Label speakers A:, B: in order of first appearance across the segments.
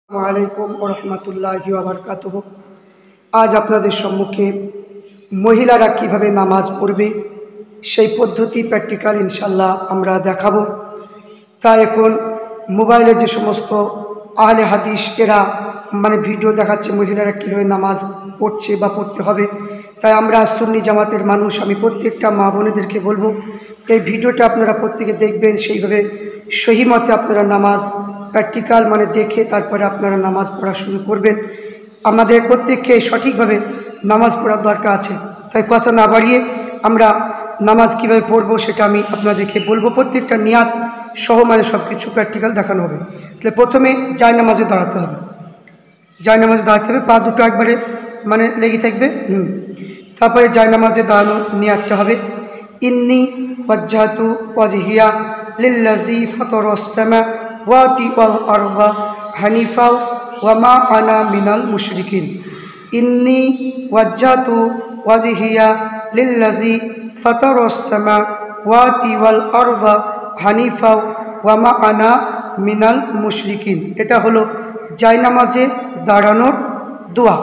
A: আলাইকুম ওরহমতুল্লাহি ওয়া বারাকাতুহু। আজ আপনাদের সম্মুখে মহিলারা কিভাবে নামাজ পড়বে সেই পদ্ধতি প্র্যাকটিক্যাল ইনশাল্লাহ আমরা দেখাবো। তা এখন মোবাইলে যে সমস্ত আহলে হাদিস এরা ভিডিও দেখাচ্ছে মহিলারা কীভাবে নামাজ পড়ছে বা পড়তে হবে, তাই আমরা সুন্নি জামাতের মানুষ, আমি প্রত্যেকটা মা বোনেদেরকে বলবো এই ভিডিওটা আপনারা প্রত্যেকে দেখবেন, সেইভাবে সহি মতে আপনারা নামাজ প্র্যাকটিক্যাল দেখে তারপরে আপনারা নামাজ পড়া শুরু করবেন। আমাদের প্রত্যেককে সঠিকভাবে নামাজ পড়ার দরকার আছে, তাই কথা না বাড়িয়ে আমরা নামাজ কীভাবে পড়বো সেটা আমি আপনাদেরকে বলবো। প্রত্যেকটা নিয়াত সহ সব কিছু প্র্যাকটিক্যাল দেখানো হবে। তাহলে প্রথমে জায়নামাজে দাঁড়াতে হবে, জায়নামাজে দাঁড়াতে হবে, পা দুটো একবারে লেগে থাকবে। তারপরে জায়নামাজে দাঁড়ানো নিয়াতটা হবে ইন্নি ওয়াজ্জাহতু ওয়াজহিয়া লিল্লাযী ফাতারাস সামাওয়াতি ওয়াল আরদা হানিফা ওয়া মা আনা মিনাল মুশরিকিন। ইন্নি ওয়াজ্জাহতু ওয়াজহিয়া লিল্লাযী ফাতারাস সামাওয়াতি ওয়াল আরদা হানিফা ওয়া মা আনা মিনাল মুশরিকিন। এটা হলো জায়নামাজে দাঁড়ানোর দোয়া।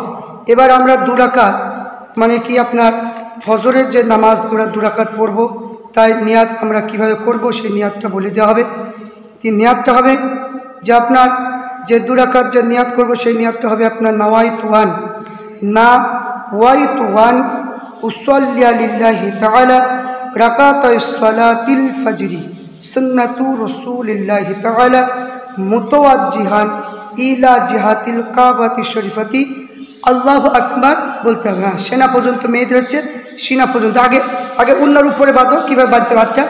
A: এবার আমরা দুরাকাত আপনার ফজরের যে নামাজ আমরা দুরাকাত পড়ব, তাই নিয়াত আমরা কিভাবে করব সেই নিয়াতটা বলে দেওয়া হবে। নিয়াতটা হবে যে আপনার যে দুরাকাত যে নিয়াত করব সেই নিয়াতটা হবে আপনার নাওয়াইতু আন উসাল্লিয়া লিল্লাহি তাআলা রাকাতাস সালাতিল ফজরি সুন্নাতু রাসূলিল্লাহি তাআলা মুতাওয়াজ্জিহান ইলা জিহাতিল কাবাতি শরীফাতি আল্লাহু আকবার বলতে হবে। হ্যাঁ, সেনা পর্যন্ত মেয়েদের হচ্ছে সিনা পর্যন্ত, আগে উন্নার উপরে বাঁধো। কীভাবে বাঁধতে হাতটা?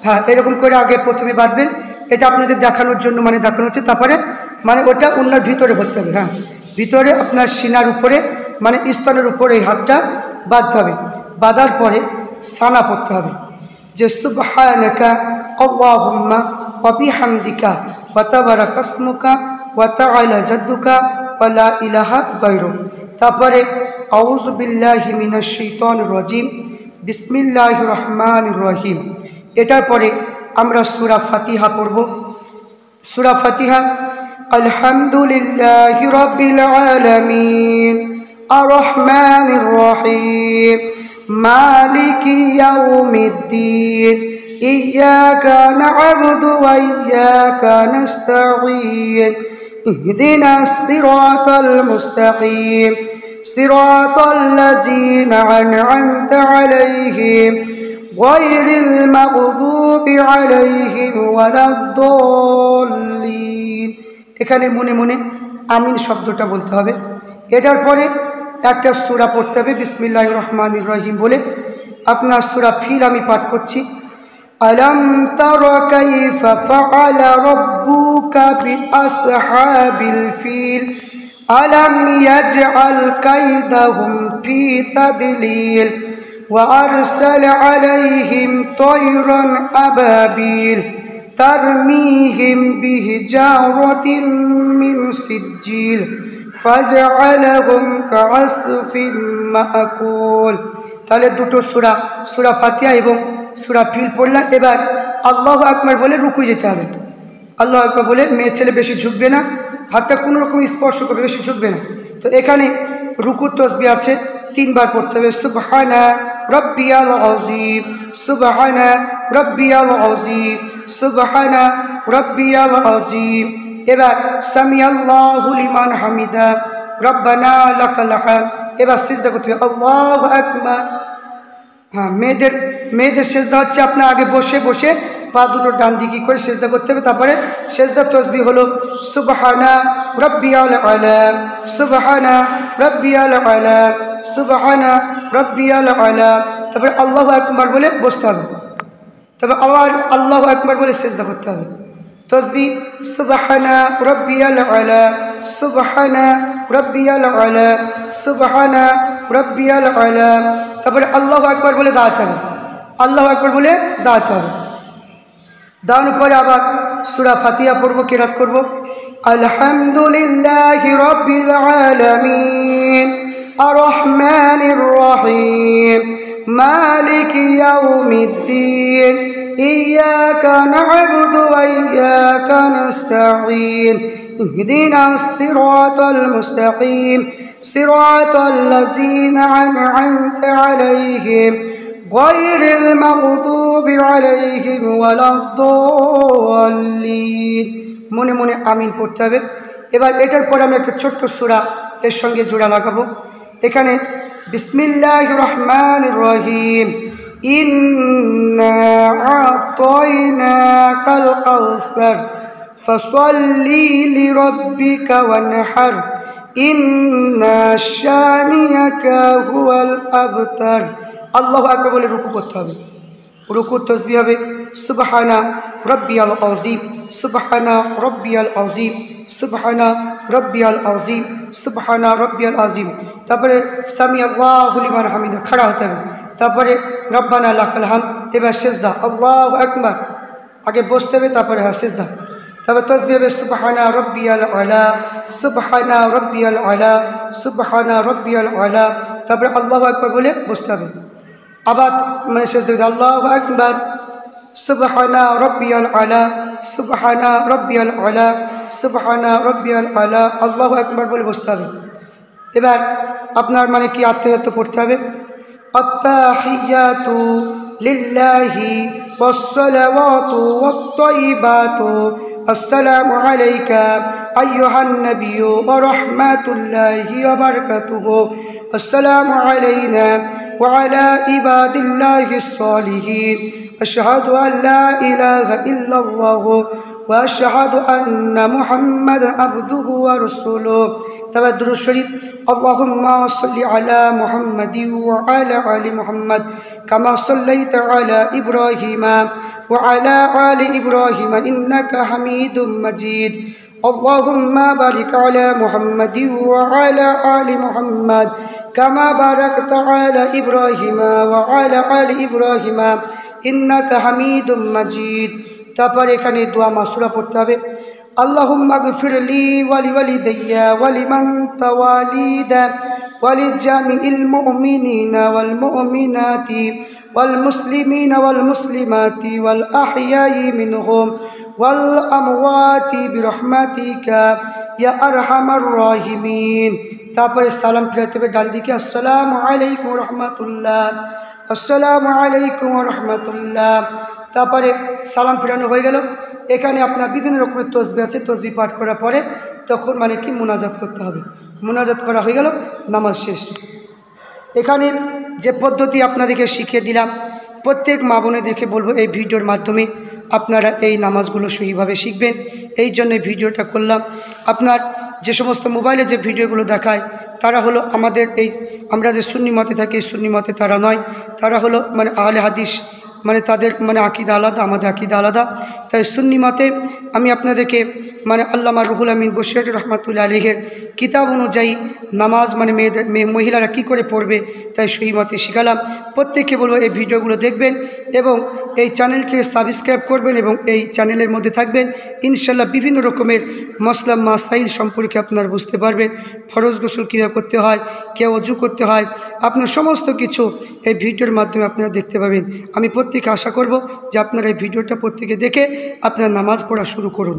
A: হ্যাঁ, এরকম করে আগে প্রথমে বাঁধবেন। এটা আপনাদের দেখানোর জন্য দেখানো হচ্ছে। তারপরে ওটা উন্নার ভিতরে ভরতে হবে। হ্যাঁ, ভিতরে আপনার সিনার উপরে স্তনের উপরে এই হাতটা বাঁধতে হবে। বাঁধার পরে সানা পড়তে হবে যে সুবহানাকা আল্লাহুম্মা ওয়া বিহামদিকা ওয়া তাবারাকা ইসমুকা ওয়া তাআলা জাদ্দুকা ওয়া লা ইলাহা গায়রুক। তারপরে আউযু বিল্লাহি মিনাশ শাইতানির রাজিম বিসমিল্লাহির রহমানির রহিম। এটার পরে আমরা সূরা ফাতিহা পড়ব। সূরা ফাতিহা আলহামদুলিল্লাহি রাব্বিল আলামিন আর রহমানির রহিম মালিকি ইয়াউমিদ্দিন ইয়্যাকা না'বুদু ওয়া ইয়্যাকা নাস্তাঈন ইহদিনাস সিরাতাল মুস্তাকিম সিরাতাল লাযীনা আন'আমতা আলাইহিম গায়রিল মাগদুবি আলাইহিম ওয়ালাদ-দাল্লিন। এখানে মনে মনে আমিন শব্দটা বলতে হবে। এটার পরে একটা সূরা পড়তে হবে বিসমিল্লাহির রহমানির রহিম বলে। আপনার সূরা ফিল আমি পাঠ করছি। আলাম তারা কাইফা ফাআলা রাব্বুকা বিআসহাবিল ফিল আলাম ইয়াজআল কাইদাহুম ফি তাদলিল ওয়া আরসালা আলাইহিম তায়রান আবাবিল তারমিহিম বিহিজারাতিন মিন সিজ্জিল ফাজআলাহুম কাআসফিন মাকুল। তাহলে দুটো সূরা ফাতিহা এবং সূরা ফিল পড়লাম। এবার আল্লাহু আকবার বলে রুকু যেতে হবে। আল্লাহু আকবার বলে মেয়ে ছেলে বেশি ঝুঁকবে না, হাতটা কোনো রকম স্পর্শ করবে, বেশি ঝুঁকবে না। তো এখানে রুকু তসবিহ আছে, 3 বার পড়তে হবে। সুবহানা রাব্বিয়াল আযীম সুবহানা রাব্বিয়াল আযীম সুবহানা রাব্বিয়াল আযীম। এবার সামিআল্লাহু লিমান হামিদা রব্বানা লাকাল হামদ। এবার সিজদা করতে হবে আল্লাহু আকবার। হ্যাঁ, মেয়েদের সেজদা হচ্ছে আপনার আগে বসে পা দুটো ডান দিকে করে সেজদা করতে হবে। তারপরে সেজদার তসবিহ হলো সুবহানা রাব্বিয়াল আলা সুবহানা রাব্বিয়াল আলা সুবহানা রাব্বিয়াল আলা। তারপরে আল্লাহু আকবার বলে বসতে হবে। তবে আবার আল্লাহু আকবার বলে সেজদা করতে হবে। তসবিহ সুবহানা রাব্বিয়াল আলা সুবহানা রাব্বিয়াল আলা সুবহানা রাব্বিয়াল আলা। তারপরে আল্লাহু আকবার বলে দাঁড়াতে হবে। আল্লাহু আকবার বলে দাঁড়াতে হবে। দাঁড়ানোর পরে আবার সূরা ফাতিহা পড়ব, কিরাত করব। আলহামদুলিল্লাহি রাব্বিল আলামিন আর রহমানির রহিম মালিকি ইয়াউমিদ্দিন ইয়্যাকা না'বুদু ওয়া ইয়্যাকা নাস্তাঈন اهدنا الصراط المستقيم صراط الذين أنعمت عليهم غير المغضوب عليهم ولا الضالين। মনে মনে আমিন পড়তে হবে। এবার এটার পরে আমি একটা ছোট্ট সূরা এর সঙ্গে জোড়া লাগাবো। এখানে বিসমিল্লাহির রহমানির রহিম, ইন্না আ'তাইনাকাল কাউসার ফাসাল্লি লিরাব্বিকা ওয়ানহার ইন্না শানিয়াকা হুয়াল আবতার। আল্লাহু আকবার বলে রুকু করতে হবে। রুকু তাসবিহ হবে সুবহানা রাব্বিয়াল আযীম সুবহানা রাব্বিয়াল আযীম সুবহানা রাব্বিয়াল আযীম সুবহানা রাব্বিয়াল আযীম। তারপরে সামি আল্লাহু লিমান হামিদা, খাড়া হতে হবে। তারপরে রব্বানা লাকাল হামদ। এবার সিজদা, আল্লাহু আকবার, আগে বসতে হবে তারপরে সিজদা। তারপরে তাসবিহ হবে সুবহানা রাব্বিয়াল আলা সুবহানা রাব্বিয়াল আলা সুবহানা রাব্বিয়াল আলা। তারপরে আল্লাহু আকবার বলে বসতে হবে। আবার মানে সিজদা দিতে আল্লাহু আকবার সুবহানা রাব্বিয়াল আলা সুবহানা রাব্বিয়াল আলা সুবহানা রাব্বিয়াল আলা, আল্লাহু আকবার বলে বসতে হবে। এবার আপনার মানে কি আত্মীয়ত্ব পড়তে হবে। আত্তাহিয়াতু লিল্লাহি ওয়াসসালাওয়াতু ওয়াত-তাইয়িবাতু আসসালামু আলাইকা আইয়ুহান নাবিয়্যু ওয়া রাহমাতুল্লাহি ওয়া বারাকাতুহু আসসালামু আলাইনা ওয়া আলা ইবাদিল্লাহিস সালিহিন আশহাদু আল লা ইলাহা ইল্লাল্লাহু ওয়া আশহাদু আন্না মুহাম্মাদান আবদুহু ওয়া রাসূলুহু। তারপর দুরূদ শরীফ, আল্লাহুম্মা সাল্লি আলা মুহাম্মাদিন ওয়া আলা আলি মুহাম্মাদ কামা সাল্লাইতা আলা ইব্রাহিমা ওয়া আলা আলি ইব্রাহিমা ইন্নাকা হামিদুম মাজিদ। আল্লাহুম্মা বারিক আলা মুহাম্মাদিন ওয়া আলা আলি মুহাম্মাদ কামা বারাকতা আলা ইব্রাহিমা ওয়া আলা আলি ইব্রাহিমা ইন্নাকা হামিদুম মাজিদ। তারপর এখানে দোয়া মাসুরা পড়তে হবে। আল্লাহুম্মা গফিরলি ওয়ালি ওয়ালিদাইয়া ওয়ালিমান তাওয়ালিদা ওয়ালিজামিল মুমিনিনা ওয়াল মুমিনাতি ওয়াল মুসলিমিনা ওয়াল মুসলিমাতি ওয়াল আহইয়াই মিনহুম ওয়াল আমওয়াতি বিরহমাতিকা ইয়া আরহামার রাহিমিন। তারপরে সালাম ফিরাতে হবে ডান দিকে, আসসালামু আলাইকুম ওয়া রাহমাতুল্লাহ আসসালামু আলাইকুম ওয়া রাহমাতুল্লাহ। তারপরে সালাম ফিরানো হয়ে গেল। এখানে আপনার বিভিন্ন রকমের তসবিহ আছে, তসবিহ পাঠ করার পরে তখন মানে কি মুনাজাত করতে হবে। মুনাজাত করা হয়ে গেল, নামাজ শেষ। এখানে যে পদ্ধতি আপনাদেরকে শিখিয়ে দিলাম, প্রত্যেক মা বোনেদেরকে বলবো এই ভিডিওর মাধ্যমে আপনারা এই নামাজগুলো সহিভাবে শিখবেন। এই জন্য ভিডিওটা করলাম। আপনার যে সমস্ত মোবাইলে যে ভিডিওগুলো দেখায় তারা হলো আমাদের এই আমরা যে সুন্নি মতে থাকি সুন্নি মতে তারা নয়, তারা হলো মানে আহলে হাদিস, মানে তাদের মানে আকিদা আলাদা, আমাদের আকিদা আলাদা। তাই সুন্নি মতে আমি আপনাদেরকে মানে আল্লামা রুহুল আমিন বশির রহমাতুল্লাহ আলাইহির কিতাব অনুযায়ী নামাজ মানে মহিলারা কি করে পড়বে তাই সেই মতে শিখালাম। প্রত্যেককে বলবো এই ভিডিওগুলো দেখবেন এবং এই চ্যানেলকে সাবস্ক্রাইব করবেন এবং এই চ্যানেলের মধ্যে থাকবেন। ইনশাল্লাহ বিভিন্ন রকমের মাসলা মাসাইল সম্পর্কে আপনারা বুঝতে পারবেন। ফরজ গোসল কীভাবে করতে হয়, কেউ অজু করতে হয়, আপনার সমস্ত কিছু এই ভিডিওর মাধ্যমে আপনারা দেখতে পাবেন। আমি প্রত্যেকে আশা করব যে আপনারা এই ভিডিওটা প্রত্যেকে দেখে আপনারা নামাজ পড়া শুরু করুন।